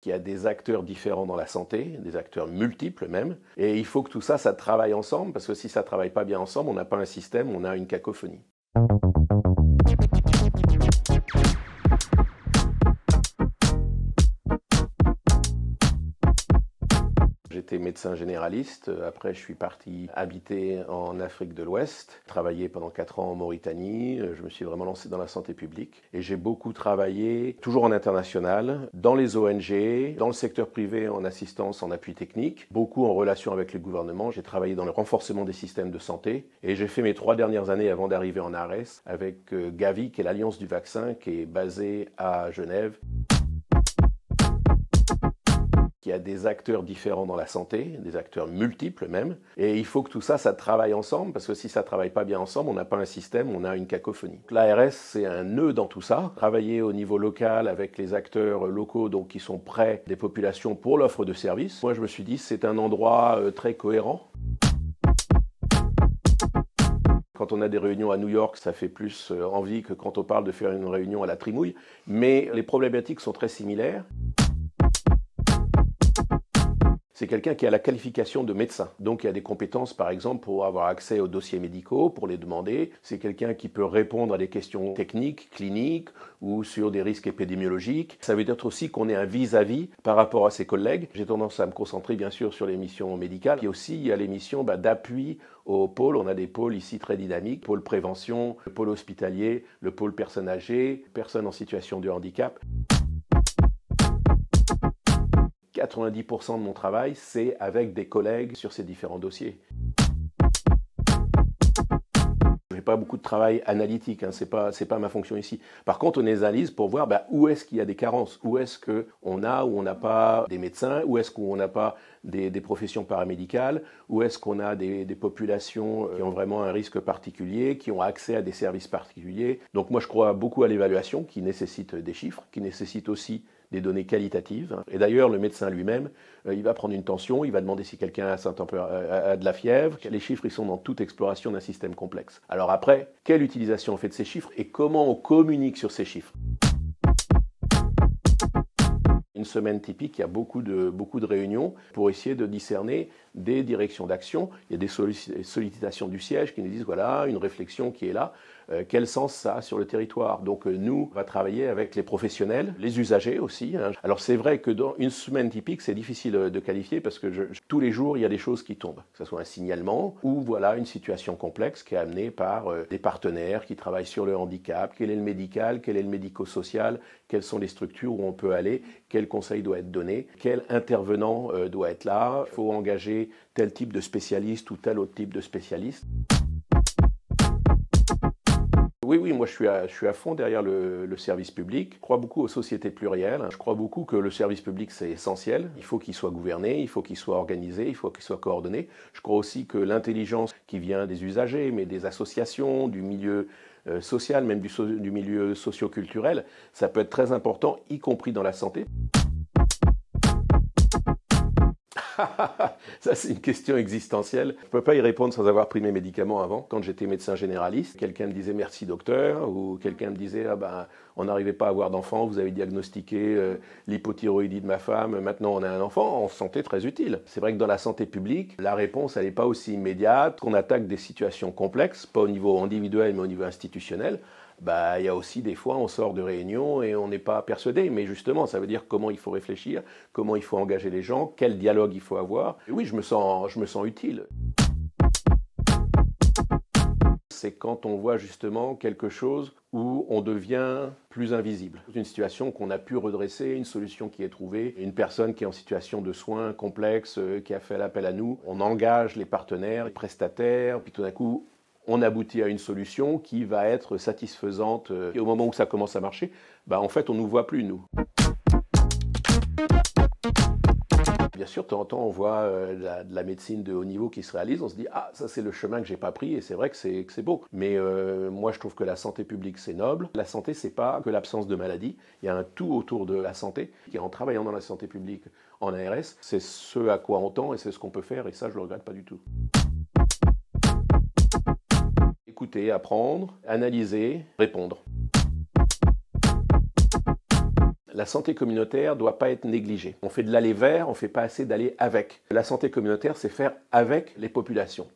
qu'il y a des acteurs différents dans la santé, des acteurs multiples même, et il faut que tout ça, ça travaille ensemble, parce que si ça ne travaille pas bien ensemble, on n'a pas un système, on a une cacophonie. J'étais médecin généraliste, après je suis parti habiter en Afrique de l'Ouest, travaillé pendant 4 ans en Mauritanie, je me suis vraiment lancé dans la santé publique et j'ai beaucoup travaillé, toujours en international, dans les ONG, dans le secteur privé en assistance, en appui technique, beaucoup en relation avec le gouvernement, j'ai travaillé dans le renforcement des systèmes de santé et j'ai fait mes 3 dernières années avant d'arriver en ARES avec Gavi, qui est l'Alliance du vaccin, qui est basée à Genève. Il y a des acteurs différents dans la santé, des acteurs multiples même, et il faut que tout ça, ça travaille ensemble, parce que si ça ne travaille pas bien ensemble, on n'a pas un système, on a une cacophonie. L'ARS, c'est un nœud dans tout ça. Travailler au niveau local avec les acteurs locaux donc, qui sont près des populations pour l'offre de services. Moi, je me suis dit, c'est un endroit très cohérent. Quand on a des réunions à New York, ça fait plus envie que quand on parle de faire une réunion à la Trimouille, mais les problématiques sont très similaires. C'est quelqu'un qui a la qualification de médecin, donc il a des compétences par exemple pour avoir accès aux dossiers médicaux, pour les demander. C'est quelqu'un qui peut répondre à des questions techniques, cliniques ou sur des risques épidémiologiques. Ça veut dire aussi qu'on est un vis-à-vis par rapport à ses collègues. J'ai tendance à me concentrer bien sûr sur les missions médicales. Puis aussi il y a les missions d'appui aux pôles. On a des pôles ici très dynamiques, pôle prévention, le pôle hospitalier, le pôle personnes âgées, personnes en situation de handicap. 90% de mon travail, c'est avec des collègues sur ces différents dossiers. Je n'ai pas beaucoup de travail analytique, hein, c'est pas ma fonction ici. Par contre, on analyse pour voir où est-ce qu'il y a des carences, où est-ce qu'on a ou on n'a pas des médecins, où est-ce qu'on n'a pas des professions paramédicales, où est-ce qu'on a des populations qui ont vraiment un risque particulier, qui ont accès à des services particuliers. Donc moi, je crois beaucoup à l'évaluation qui nécessite des chiffres, qui nécessite aussi des données qualitatives. Et d'ailleurs, le médecin lui-même, il va prendre une tension, il va demander si quelqu'un a de la fièvre. Les chiffres, ils sont dans toute exploration d'un système complexe. Alors après, quelle utilisation on fait de ces chiffres et comment on communique sur ces chiffres ? Une semaine typique, il y a beaucoup de réunions pour essayer de discerner des directions d'action. Il y a des sollicitations du siège qui nous disent, voilà, une réflexion qui est là. Quel sens ça a sur le territoire? Donc nous, on va travailler avec les professionnels, les usagers aussi. Hein. Alors c'est vrai que dans une semaine typique, c'est difficile de qualifier parce que tous les jours, il y a des choses qui tombent. Que ce soit un signalement ou voilà une situation complexe qui est amenée par des partenaires qui travaillent sur le handicap. Quel est le médical? Quel est le médico-social? Quelles sont les structures où on peut aller? Quel conseil doit être donné? Quel intervenant doit être là? Il faut engager tel type de spécialiste ou tel autre type de spécialiste. Oui, moi je suis à fond derrière le service public. Je crois beaucoup aux sociétés plurielles. Je crois beaucoup que le service public c'est essentiel. Il faut qu'il soit gouverné, il faut qu'il soit organisé, il faut qu'il soit coordonné. Je crois aussi que l'intelligence qui vient des usagers, mais des associations, du milieu social, même du milieu socio-culturel, ça peut être très important, y compris dans la santé. Ça, c'est une question existentielle. Je ne peux pas y répondre sans avoir pris mes médicaments avant. Quand j'étais médecin généraliste, quelqu'un me disait « merci docteur » ou quelqu'un me disait « on n'arrivait pas à avoir d'enfant, vous avez diagnostiqué l'hypothyroïdie de ma femme, maintenant on a un enfant », on se sentait très utile. C'est vrai que dans la santé publique, la réponse elle n'est pas aussi immédiate, qu'on attaque des situations complexes, pas au niveau individuel mais au niveau institutionnel. Il y a aussi des fois, on sort de réunion et on n'est pas persuadé. Mais justement, ça veut dire comment il faut réfléchir, comment il faut engager les gens, quel dialogue il faut avoir. Et oui, je me sens utile. C'est quand on voit justement quelque chose où on devient plus invisible. Une situation qu'on a pu redresser, une solution qui est trouvée, une personne qui est en situation de soins complexes, qui a fait l'appel à nous. On engage les partenaires, les prestataires, puis tout d'un coup, on aboutit à une solution qui va être satisfaisante. Et au moment où ça commence à marcher, en fait, on ne nous voit plus, nous. Bien sûr, de temps en temps, on voit de la médecine de haut niveau qui se réalise. On se dit « Ah, ça, c'est le chemin que je n'ai pas pris. » Et c'est vrai que c'est beau. Mais moi, je trouve que la santé publique, c'est noble. La santé, ce n'est pas que l'absence de maladie. Il y a un tout autour de la santé. Et en travaillant dans la santé publique en ARS, c'est ce à quoi on tend et c'est ce qu'on peut faire. Et ça, je ne le regrette pas du tout. Écouter, apprendre, analyser, répondre. la santé communautaire ne doit pas être négligée. On fait de l'aller vers, on ne fait pas assez d'aller avec. La santé communautaire, c'est faire avec les populations.